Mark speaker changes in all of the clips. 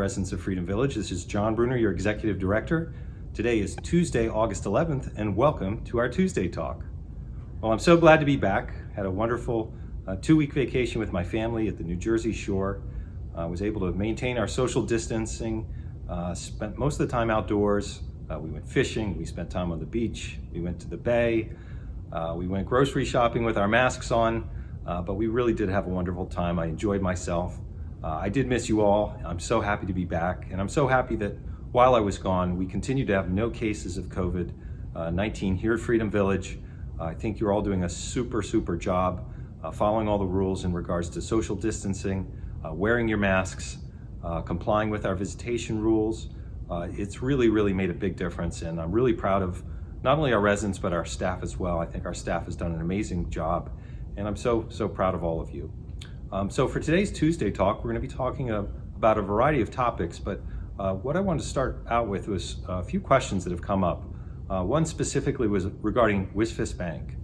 Speaker 1: residents of Freedom Village. This is John Bruner, your Executive Director. Today is Tuesday, August 11th, and welcome to our Tuesday Talk. Well, I'm so glad to be back. Had a wonderful 2-week vacation with my family at the New Jersey shore. I was able to maintain our social distancing, spent most of the time outdoors. We went fishing, we spent time on the beach, we went to the bay, we went grocery shopping with our masks on, but we really did have a wonderful time. I enjoyed myself. I did miss you all. I'm so happy to be back, and I'm so happy that while I was gone, we continue to have no cases of COVID-19 here at Freedom Village. I think you're all doing a super job following all the rules in regards to social distancing, wearing your masks, complying with our visitation rules. It's really made a big difference, and I'm really proud of not only our residents but our staff as well. I think our staff has done an amazing job, and I'm so proud of all of you. So for today's Tuesday Talk, we're going to be talking about a variety of topics, but what I wanted to start out with was a few questions that have come up. One specifically was regarding WSFS Bank.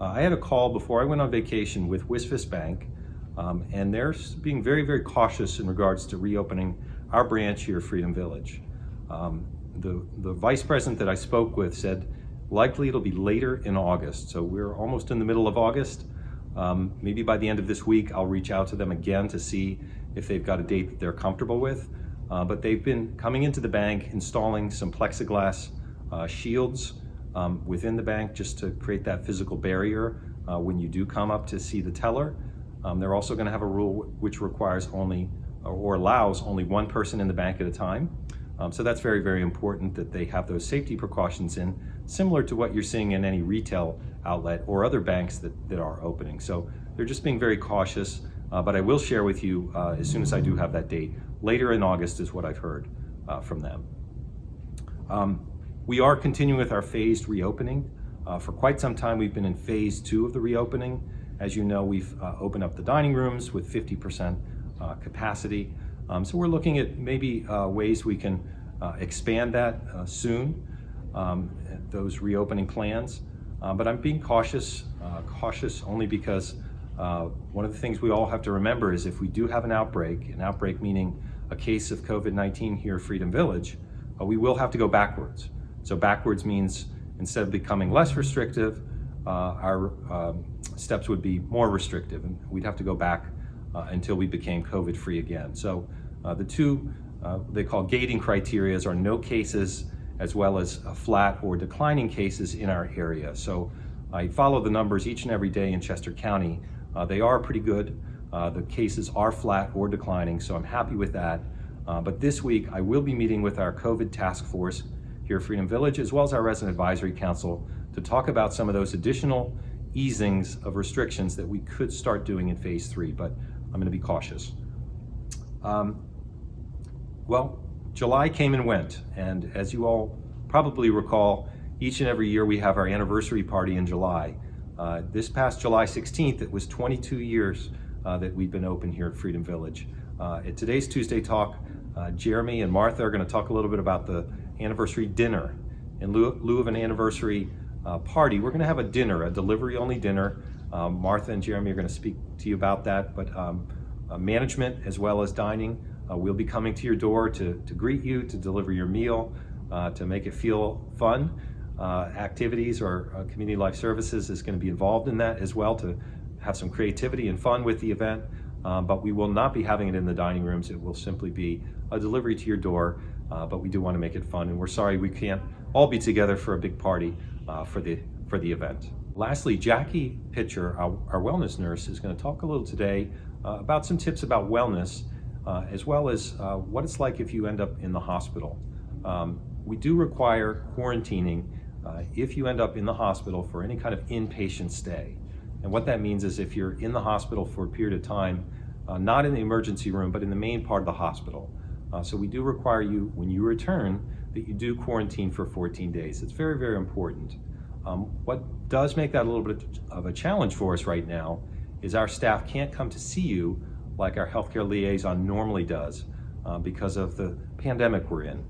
Speaker 1: I had a call before I went on vacation with WSFS Bank, and they're being very cautious in regards to reopening our branch here at Freedom Village. The vice president that I spoke with said likely it'll be later in August, so we're almost in the middle of August. Maybe by the end of this week I'll reach out to them again to see if they've got a date that they're comfortable with. But they've been coming into the bank, installing some plexiglass shields within the bank just to create that physical barrier when you do come up to see the teller. They're also going to have a rule which requires only or allows only one person in the bank at a time. So that's very important that they have those safety precautions in, similar to what you're seeing in any retail outlet or other banks that are opening. So they're just being very cautious, but I will share with you as soon as I do have that date. Later in August is what I've heard from them. We are continuing with our phased reopening. For quite some time we've been in phase 2 of the reopening. As you know, we've opened up the dining rooms with 50% capacity. So we're looking at maybe ways we can expand that soon, those reopening plans. But I'm being cautious only because one of the things we all have to remember is if we do have an outbreak meaning a case of COVID-19 here at Freedom Village, we will have to go backwards. So backwards means instead of becoming less restrictive, our steps would be more restrictive, and we'd have to go back until we became COVID-free again. So the two they call gating criterias are no cases as well as flat or declining cases in our area. So I follow the numbers each and every day in Chester County. They are pretty good. The cases are flat or declining, so I'm happy with that. But this week I will be meeting with our COVID task force here at Freedom Village, as well as our Resident Advisory Council, to talk about some of those additional easings of restrictions that we could start doing in phase 3, but I'm going to be cautious. Well, July came and went, and as you all probably recall, each and every year we have our anniversary party in July. This past July 16th, it was 22 years that we've been open here at Freedom Village. At today's Tuesday Talk, Jeremy and Martha are going to talk a little bit about the anniversary dinner. In lieu of an anniversary party, we're going to have a dinner, a delivery-only dinner. Martha and Jeremy are going to speak to you about that, but management as well as dining will be coming to your door to greet you, to deliver your meal, to make it feel fun. Activities or community life services is going to be involved in that as well, to have some creativity and fun with the event, but we will not be having it in the dining rooms. It will simply be a delivery to your door, but we do want to make it fun, and we're sorry we can't all be together for a big party for the event. Lastly, Jackie Pitcher, our wellness nurse, is going to talk a little today about some tips about wellness, as well as what it's like if you end up in the hospital. We do require quarantining if you end up in the hospital for any kind of inpatient stay. And what that means is if you're in the hospital for a period of time, not in the emergency room, but in the main part of the hospital. So we do require you, when you return, that you do quarantine for 14 days. It's very important. What does make that a little bit of a challenge for us right now is our staff can't come to see you like our healthcare liaison normally does because of the pandemic we're in.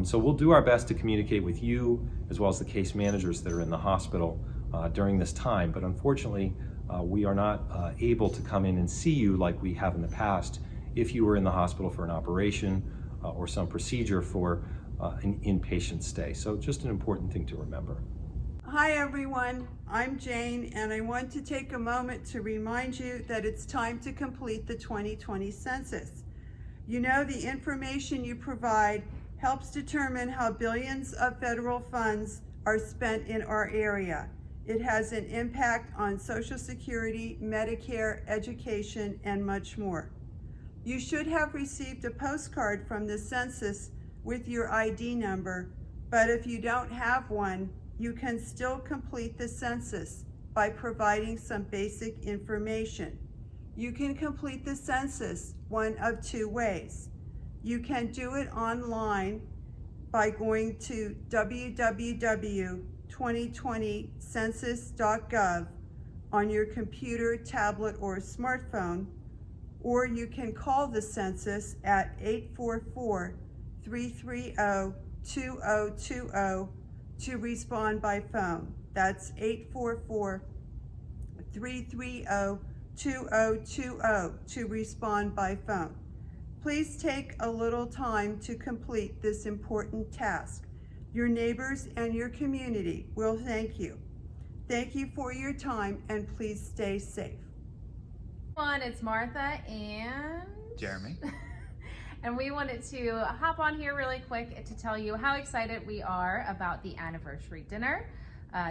Speaker 1: So we'll do our best to communicate with you as well as the case managers that are in the hospital during this time, but unfortunately we are not able to come in and see you like we have in the past if you were in the hospital for an operation or some procedure for an inpatient stay. So just an important thing to remember.
Speaker 2: Hi everyone, I'm Jane, and I want to take a moment to remind you that it's time to complete the 2020 census. You know, the information you provide helps determine how billions of federal funds are spent in our area. It has an impact on Social Security, Medicare, education, and much more. You should have received a postcard from the census with your ID number, but if you don't have one, you can still complete the census by providing some basic information. You can complete the census one of two ways. You can do it online by going to www.2020census.gov on your computer, tablet, or smartphone, or you can call the census at 844-330-2020 to respond by phone. That's 844-330-2020 to respond by phone. Please take a little time to complete this important task. Your neighbors and your community will thank you. Thank you for your time, and please stay safe.
Speaker 3: It's Martha and
Speaker 4: Jeremy.
Speaker 3: and we wanted to hop on here really quick to tell you how excited we are about the anniversary dinner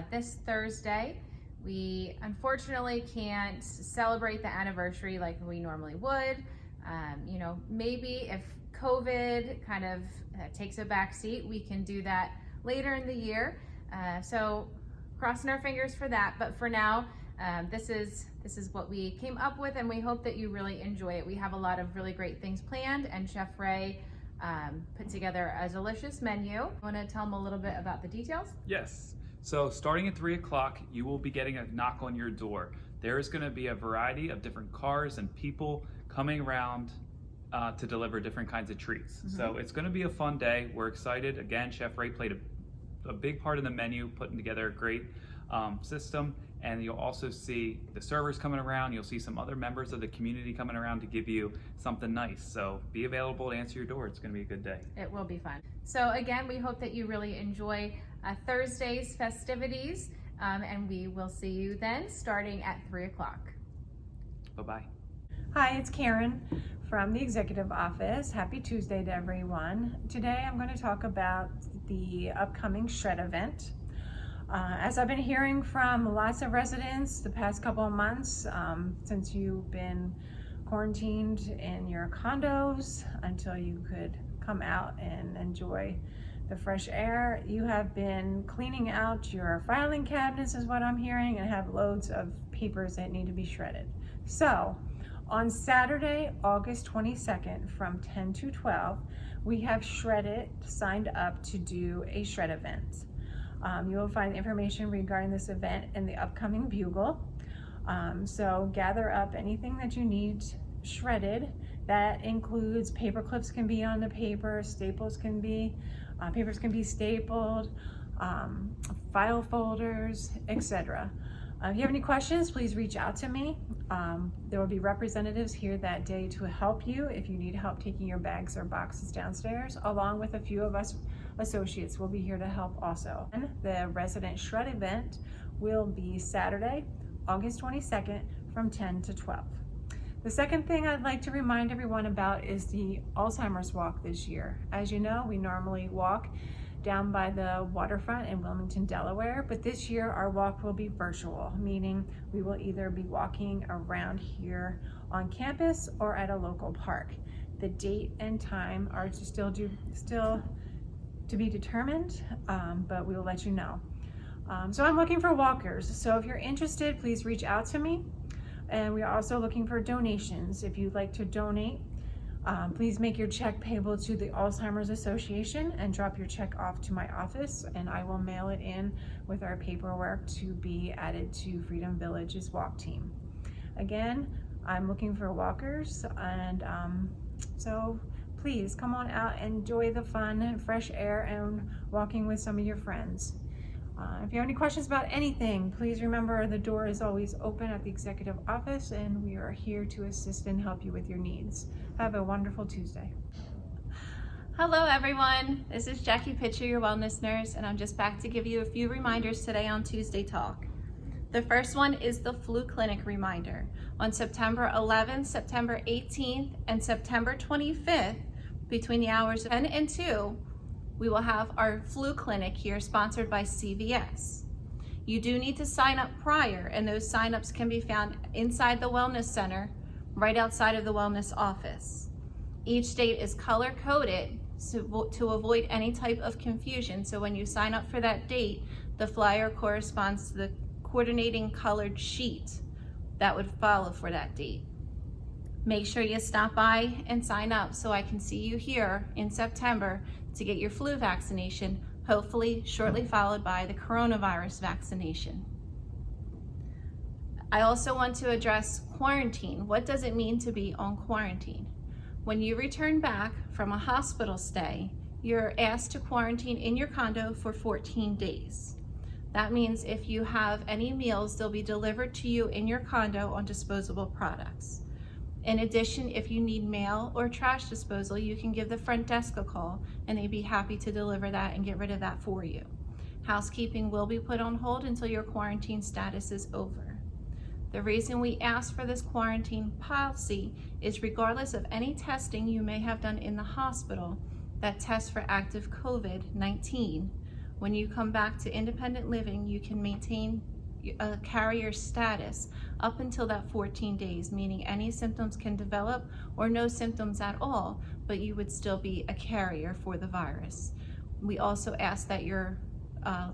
Speaker 3: this Thursday. We unfortunately can't celebrate the anniversary like we normally would. You know, maybe if COVID kind of takes a back seat, we can do that later in the year. So crossing our fingers for that. But for now, this is what we came up with, and we hope that you really enjoy it. We have a lot of really great things planned, and Chef Ray put together a delicious menu. Want to tell them a little bit about the details?
Speaker 4: Yes. So starting at 3 o'clock, you will be getting a knock on your door. There is going to be a variety of different cars and people coming around to deliver different kinds of treats.
Speaker 3: Mm-hmm.
Speaker 4: So it's going to be a fun day. We're excited. Again, Chef Ray played a big part in the menu, putting together a great system. And you'll also see the servers coming around. You'll see some other members of the community coming around to give you something nice. So be available to answer your door. It's going to be a good day.
Speaker 3: It will be fun. So again, we hope that you really enjoy Thursday's festivities, and we will see you then starting at 3 o'clock.
Speaker 4: Bye-bye.
Speaker 5: Hi, it's Karen from the Executive Office. Happy Tuesday to everyone. Today I'm going to talk about the upcoming Shred event. As I've been hearing from lots of residents the past couple of months, since you've been quarantined in your condos until you could come out and enjoy the fresh air, you have been cleaning out your filing cabinets is what I'm hearing, and have loads of papers that need to be shredded. So on Saturday, August 22nd from 10 to 12, we have Shred-it signed up to do a shred event. You will find information regarding this event in the upcoming Bugle. So gather up anything that you need shredded. That includes paper clips can be on the paper, staples can be, papers can be stapled, file folders, etc. If you have any questions, please reach out to me. There will be representatives here that day to help you if you need help taking your bags or boxes downstairs, along with a few of us associates will be here to help also. And the resident shred event will be Saturday, August 22nd from 10 to 12. The second thing I'd like to remind everyone about is the Alzheimer's Walk this year. As you know, we normally walk down by the waterfront in Wilmington, Delaware, but this year our walk will be virtual, meaning we will either be walking around here on campus or at a local park. The date and time are still to be determined, but we will let you know. So I'm looking for walkers. So if you're interested, please reach out to me. And we are also looking for donations. If you'd like to donate, please make your check payable to the Alzheimer's Association and drop your check off to my office, and I will mail it in with our paperwork to be added to Freedom Village's walk team. Again, I'm looking for walkers, and so please come on out and enjoy the fun and fresh air and walking with some of your friends. If you have any questions about anything, please remember the door is always open at the Executive Office, and we are here to assist and help you with your needs. Have a wonderful Tuesday.
Speaker 6: Hello everyone, this is Jackie Pitcher, your wellness nurse, and I'm just back to give you a few reminders today on Tuesday Talk. The first one is the flu clinic reminder. On September 11th, September 18th, and September 25th, between the hours of 10 and 2, we will have our flu clinic here sponsored by CVS. You do need to sign up prior, and those sign-ups can be found inside the Wellness Center, right outside of the Wellness office. Each date is color-coded to avoid any type of confusion. So when you sign up for that date, the flyer corresponds to the coordinating colored sheet that would follow for that date. Make sure you stop by and sign up so I can see you here in September to get your flu vaccination, hopefully shortly followed by the coronavirus vaccination. I also want to address quarantine. What does it mean to be on quarantine? When you return back from a hospital stay, you're asked to quarantine in your condo for 14 days. That means if you have any meals, they'll be delivered to you in your condo on disposable products. In addition, if you need mail or trash disposal, you can give the front desk a call and they'd be happy to deliver that and get rid of that for you. Housekeeping will be put on hold until your quarantine status is over. The reason we ask for this quarantine policy is regardless of any testing you may have done in the hospital that tests for active COVID-19, when you come back to independent living, you can maintain a carrier status up until that 14 days, meaning any symptoms can develop or no symptoms at all, but you would still be a carrier for the virus. We also ask that your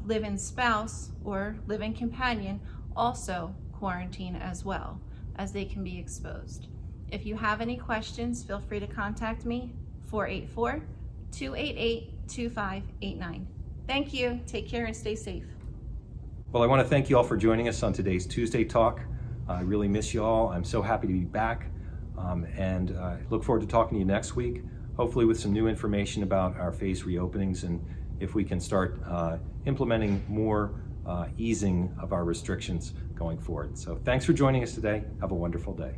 Speaker 6: live-in spouse or live-in companion also quarantine as well, as they can be exposed. If you have any questions, feel free to contact me, 484-288-2589. Thank you, take care and stay safe.
Speaker 1: Well, I want to thank you all for joining us on today's Tuesday Talk. I really miss you all. I'm so happy to be back, and I look forward to talking to you next week, hopefully with some new information about our phase reopenings and if we can start implementing more easing of our restrictions going forward. So thanks for joining us today. Have a wonderful day.